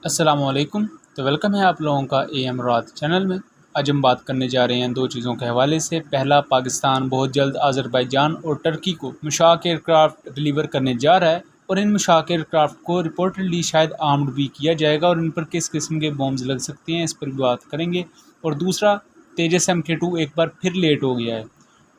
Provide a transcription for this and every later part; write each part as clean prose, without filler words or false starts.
अस्सलामुअलैकुम। तो वेलकम है आप लोगों का एम रात चैनल में। आज हम बात करने जा रहे हैं दो चीज़ों के हवाले से। पहला, पाकिस्तान बहुत जल्द अज़रबैजान और टर्की को मुशाक एयरक्राफ्ट डिलीवर करने जा रहा है और इन मुशाक एयरक्राफ्ट को रिपोर्टेडली शायद आर्म्ड भी किया जाएगा और इन पर किस किस्म के बॉम्ब्स लग सकते हैं इस पर भी बात करेंगे। और दूसरा, तेजस MK2 एक बार फिर लेट हो गया है।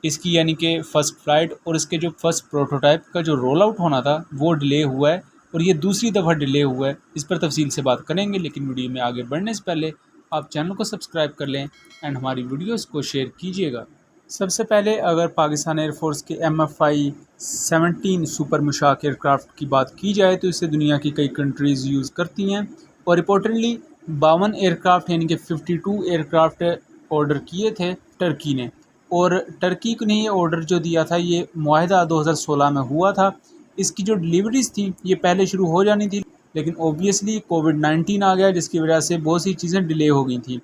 इसकी यानी कि फ़र्स्ट फ़्लाइट और इसके जो फर्स्ट प्रोटोटाइप का जो रोल आउट होना था वो डिले हुआ है और ये दूसरी दफ़ा डिले हुआ है। इस पर तफसील से बात करेंगे, लेकिन वीडियो में आगे बढ़ने से पहले आप चैनल को सब्सक्राइब कर लें एंड हमारी वीडियोस को शेयर कीजिएगा। सबसे पहले अगर पाकिस्तान एयरफोर्स के MFI-17 सुपर मुशाक एयरक्राफ्ट की बात की जाए तो इसे दुनिया की कई कंट्रीज़ यूज़ करती हैं और रिपोर्टेडली 52 एयरक्राफ्ट यानी कि 52 एयरक्राफ्ट ऑर्डर किए थे टर्की ने। और टर्की ने ये ऑर्डर जो दिया था ये मुआहदा 2016 में हुआ था। इसकी जो डिलीवरीज़ थी ये पहले शुरू हो जानी थी, लेकिन ओबियसली कोविड-19 आ गया जिसकी वजह से बहुत सी चीज़ें डिले हो गई थी।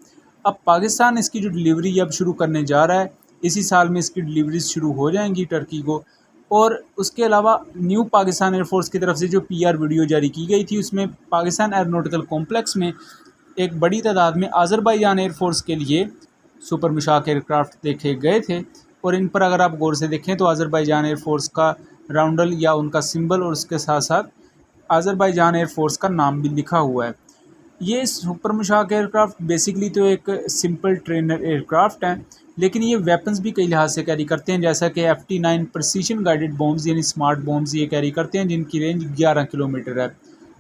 अब पाकिस्तान इसकी जो डिलीवरी अब शुरू करने जा रहा है, इसी साल में इसकी डिलीवरीज़ शुरू हो जाएंगी टर्की को। और उसके अलावा न्यू पाकिस्तान एयरफोर्स की तरफ से जो PR वीडियो जारी की गई थी उसमें पाकिस्तान एयरोनॉटिकल कॉम्प्लेक्स में एक बड़ी तादाद में अज़रबैजान एयरफोर्स के लिए सुपर मुशाक एयरक्राफ्ट देखे गए थे। और इन पर अगर आप गौर से देखें तो अज़रबैजान एयरफोर्स का राउंडल या उनका सिंबल और उसके साथ साथ अज़रबैजान एयरफोर्स का नाम भी लिखा हुआ है। ये सुपर मुशाक एयरक्राफ्ट बेसिकली तो एक सिंपल ट्रेनर एयरक्राफ्ट हैं, लेकिन ये वेपन्स भी कई लिहाज से कैरी करते हैं, जैसा कि FT9 प्रिसीशन गाइडेड बॉम्ब्स यानी स्मार्ट बॉम्ब्स ये कैरी करते हैं जिनकी रेंज 11 किलोमीटर है।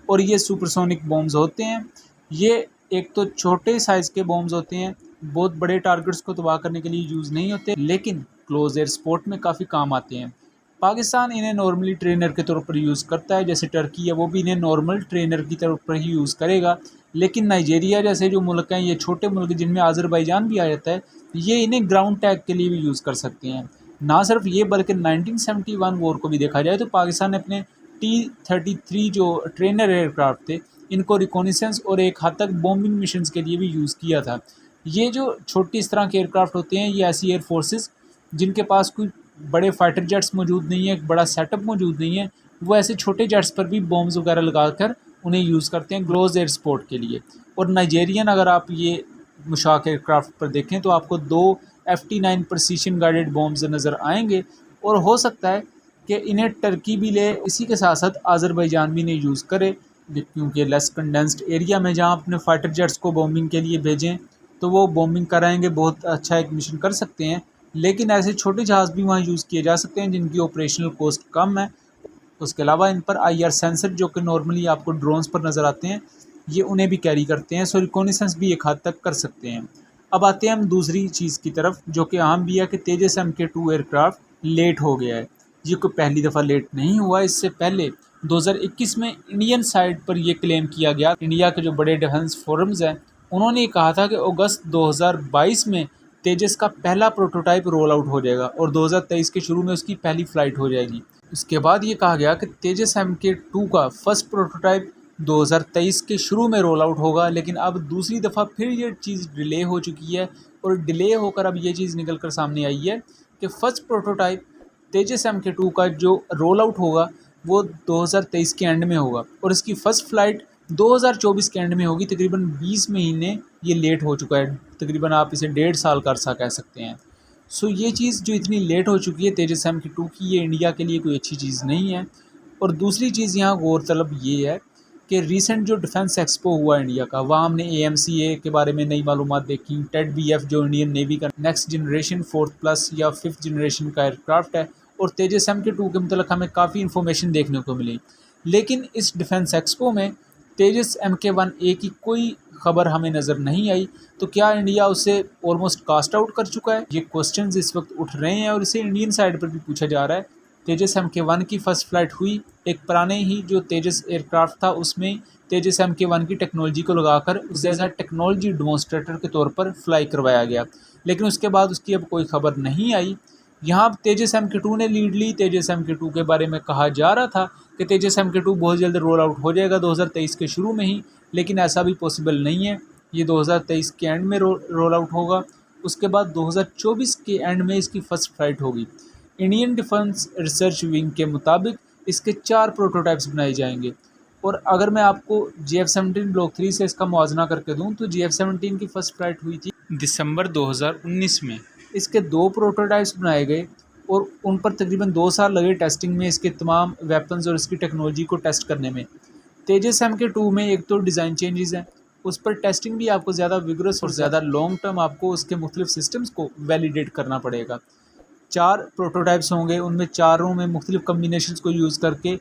और ये सुपरसोनिक बॉम्ब्स होते हैं। ये एक तो छोटे साइज़ के बॉम्ब्स होते हैं, बहुत बड़े टारगेट्स को तबाह करने के लिए यूज़ नहीं होते, लेकिन क्लोज एयर सपोर्ट में काफ़ी काम आते हैं। पाकिस्तान इन्हें नॉर्मली ट्रेनर के तौर पर यूज़ करता है, जैसे टर्की है वो भी इन्हें नॉर्मल ट्रेनर की तौर पर ही यूज़ करेगा। लेकिन नाइजीरिया जैसे जो मुल्क हैं, ये छोटे मुल्क जिनमें अज़रबैजान भी आ जाता है, ये इन्हें ग्राउंड टैग के लिए भी यूज़ कर सकते हैं। ना सिर्फ ये बल्कि 1971 वॉर को भी देखा जाए तो पाकिस्तान ने अपने T-33 जो ट्रेनर एयरक्राफ्ट थे इनको रिकॉनिसेंस और एक हद तक बॉम्बिंग मिशंस के लिए भी यूज़ किया था। ये जो छोटी इस तरह के एयरक्राफ्ट होते हैं ये ऐसी एयर फोर्सेस जिनके पास कोई बड़े फाइटर जेट्स मौजूद नहीं है, एक बड़ा सेटअप मौजूद नहीं है, वो ऐसे छोटे जेट्स पर भी बॉम्ब्स वगैरह लगाकर उन्हें यूज़ करते हैं क्लोज एयर सपोर्ट के लिए। और नाइजेरियन अगर आप ये मुशाक एयरक्राफ्ट पर देखें तो आपको 2 FT9 प्रिसीशन गाइडेड बॉम्ब्स नज़र आएंगे और हो सकता है कि इन्हें टर्की भी ले, इसी के साथ साथ अज़रबैजान भी इन्हें यूज़ करे, क्योंकि लेस कंडेंस्ड एरिया में जहाँ अपने फाइटर जेट्स को बॉम्बिंग के लिए भेजें तो वो बॉम्बिंग कराएंगे, बहुत अच्छा एक मिशन कर सकते हैं। लेकिन ऐसे छोटे जहाज़ भी वहाँ यूज़ किए जा सकते हैं जिनकी ऑपरेशनल कॉस्ट कम है। उसके अलावा इन पर IR सेंसर जो कि नॉर्मली आपको ड्रोन्स पर नज़र आते हैं, ये उन्हें भी कैरी करते हैं, सो रिकॉनिसेंस भी एक हद तक कर सकते हैं। अब आते हैं हम दूसरी चीज़ की तरफ जो कि अहम भी है कि तेजस MK2 एयरक्राफ्ट लेट हो गया है। ये कोई पहली दफ़ा लेट नहीं हुआ, इससे पहले 2021 में इंडियन साइड पर यह क्लेम किया गया। इंडिया के जो बड़े डिफेंस फोरम्स हैं उन्होंने ये कहा था कि अगस्त 2022 में तेजस का पहला प्रोटोटाइप रोल आउट हो जाएगा और 2023 के शुरू में उसकी पहली फ़्लाइट हो जाएगी। उसके बाद ये कहा गया कि तेजस MK2 का फर्स्ट प्रोटोटाइप 2023 के शुरू में रोल आउट होगा, लेकिन अब दूसरी दफ़ा फिर ये चीज़ डिले हो चुकी है और डिले होकर अब ये चीज़ निकल कर सामने आई है कि फ़र्स्ट प्रोटोटाइप तेजस MK2 का जो रोल आउट होगा वो 2023 के एंड में होगा और इसकी फ़र्स्ट फ़्लाइट 2024 के एंड में होगी। तकरीबन 20 महीने ये लेट हो चुका है, तकरीबन आप इसे 1.5 साल का अरसा कह सकते हैं। सो ये चीज़ जो इतनी लेट हो चुकी है तेजस MK2 की, ये इंडिया के लिए कोई अच्छी चीज़ नहीं है। और दूसरी चीज़ यहाँ गौरतलब ये है कि रीसेंट जो डिफेंस एक्सपो हुआ इंडिया का, वहाँ हमने AMCA के बारे में नई मालूमात देखी। TED-BF जो इंडियन नेवी का नेक्स्ट जनरेशन 4th प्लस या 5th जनरेशन का एयरक्राफ्ट है, और तेजस MK2 के मतलब हमें काफ़ी इन्फॉर्मेशन देखने को मिली। लेकिन इस डिफेंस एक्सपो में तेजस MK1A की कोई खबर हमें नज़र नहीं आई। तो क्या इंडिया उसे ऑलमोस्ट कास्ट आउट कर चुका है? ये क्वेश्चंस इस वक्त उठ रहे हैं और इसे इंडियन साइड पर भी पूछा जा रहा है। तेजस MK1 की फ़र्स्ट फ़्लाइट हुई, एक पुराने ही जो तेजस एयरक्राफ्ट था उसमें तेजस MK1 की टेक्नोलॉजी को लगाकर उसे एज अ टेक्नोलॉजी डेमोन्स्ट्रेटर के तौर पर फ्लाई करवाया गया, लेकिन उसके बाद उसकी अब कोई खबर नहीं आई। यहाँ तेजस MK2 ने लीड ली। तेजस MK2 के बारे में कहा जा रहा था कि तेजस MK2 बहुत जल्द रोल आउट हो जाएगा 2023 के शुरू में ही, लेकिन ऐसा भी पॉसिबल नहीं है। ये 2023 के एंड में रोल आउट होगा, उसके बाद 2024 के एंड में इसकी फ़र्स्ट फ़्लाइट होगी। इंडियन डिफेंस रिसर्च विंग के मुताबिक इसके 4 प्रोटोटाइप्स बनाए जाएंगे और अगर मैं आपको JF-17 ब्लॉक 3 से इसका मुआवजना करके दूं तो JF-17 की फ़र्स्ट फ्लाइट हुई थी दिसंबर 2019 में। इसके 2 प्रोटोटाइप्स बनाए गए और उन पर तकरीबन 2 साल लगे टेस्टिंग में, इसके तमाम वेपन्स और इसकी टेक्नोलॉजी को टेस्ट करने में। तेजस MK2 में एक तो डिज़ाइन चेंजेस हैं, उस पर टेस्टिंग भी आपको ज़्यादा विगरस और ज़्यादा लॉन्ग टर्म आपको उसके मुख्तलिफ सिस्टम्स को वैलिडेट करना पड़ेगा। 4 प्रोटोटाइप्स होंगे, उनमें चारों में मुख्तलिफ कम्बिनेशंस को यूज़ करके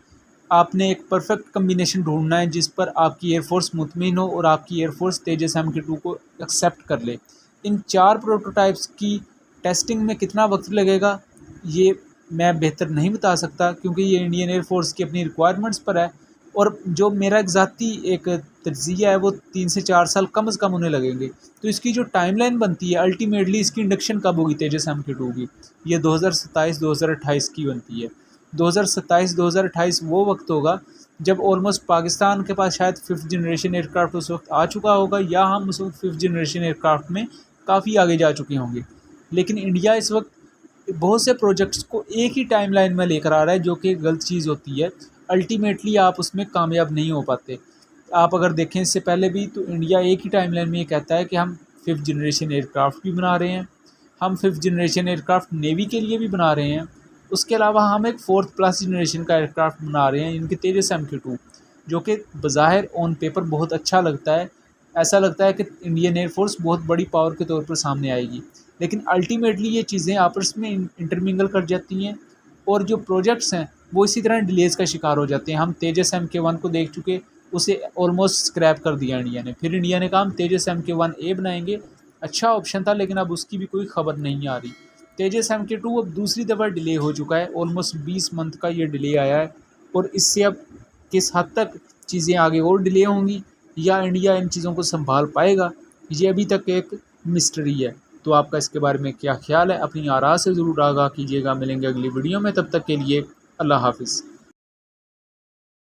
आपने एक परफेक्ट कम्बिनेशन ढूंढना है जिस पर आपकी एयरफोर्स मुतमिन हो और आपकी एयरफोर्स तेजस MK2 को एक्सेप्ट कर ले। इन 4 प्रोटोटाइप्स की टेस्टिंग में कितना वक्त लगेगा ये मैं बेहतर नहीं बता सकता, क्योंकि ये इंडियन एयरफोर्स की अपनी रिक्वायरमेंट्स पर है। और जो मेरा एक ज़ाती एक तज्ज़िया है वो 3 से 4 साल कम से कम उन्हें लगेंगे। तो इसकी जो टाइमलाइन बनती है अल्टीमेटली इसकी इंडक्शन कब होगी तेजस MK2 की, ये 2027-2028 की बनती है। 2027-2028 वो वक्त होगा जब ऑलमोस्ट पाकिस्तान के पास शायद 5th जनरेशन एयरक्राफ्ट उस वक्त आ चुका होगा, या हम उस वक्त 5th जनरेशन एयरक्राफ्ट में काफ़ी आगे जा चुके होंगे। लेकिन इंडिया इस वक्त बहुत से प्रोजेक्ट्स को एक ही टाइमलाइन में लेकर आ रहा है, जो कि गलत चीज़ होती है। अल्टीमेटली आप उसमें कामयाब नहीं हो पाते। आप अगर देखें इससे पहले भी तो इंडिया एक ही टाइमलाइन में ये कहता है कि हम 5th जनरेशन एयरक्राफ्ट भी बना रहे हैं, हम 5th जनरेशन एयरक्राफ्ट नेवी के लिए भी बना रहे हैं, उसके अलावा हम एक 4th प्लस जनरेशन का एयरक्राफ्ट बना रहे हैं इनके तेजस MK2, जो कि बज़ाहिर ऑन पेपर बहुत अच्छा लगता है। ऐसा लगता है कि इंडियन एयरफोर्स बहुत बड़ी पावर के तौर पर सामने आएगी, लेकिन अल्टीमेटली ये चीज़ें आपस में इंटरमिंगल कर जाती हैं और जो प्रोजेक्ट्स हैं वो इसी तरह डिलेज़ का शिकार हो जाते हैं। हम तेजस MK1 को देख चुके, उसे ऑलमोस्ट स्क्रैप कर दिया इंडिया ने। फिर इंडिया ने कहा हम तेजस MK1A बनाएंगे, अच्छा ऑप्शन था लेकिन अब उसकी भी कोई खबर नहीं आ रही। तेजस MK2 अब दूसरी दफ़ा डिले हो चुका है, ऑलमोस्ट 20 मंथ का ये डिले आया है, और इससे अब किस हद तक चीज़ें आगे और डिले होंगी या इंडिया इन चीज़ों को संभाल पाएगा, ये अभी तक एक मिस्ट्री है। तो आपका इसके बारे में क्या ख्याल है? अपनी आरा से ज़रूर आगाह कीजिएगा। मिलेंगे अगली वीडियो में, तब तक के लिए अल्लाह हाफ़िज़।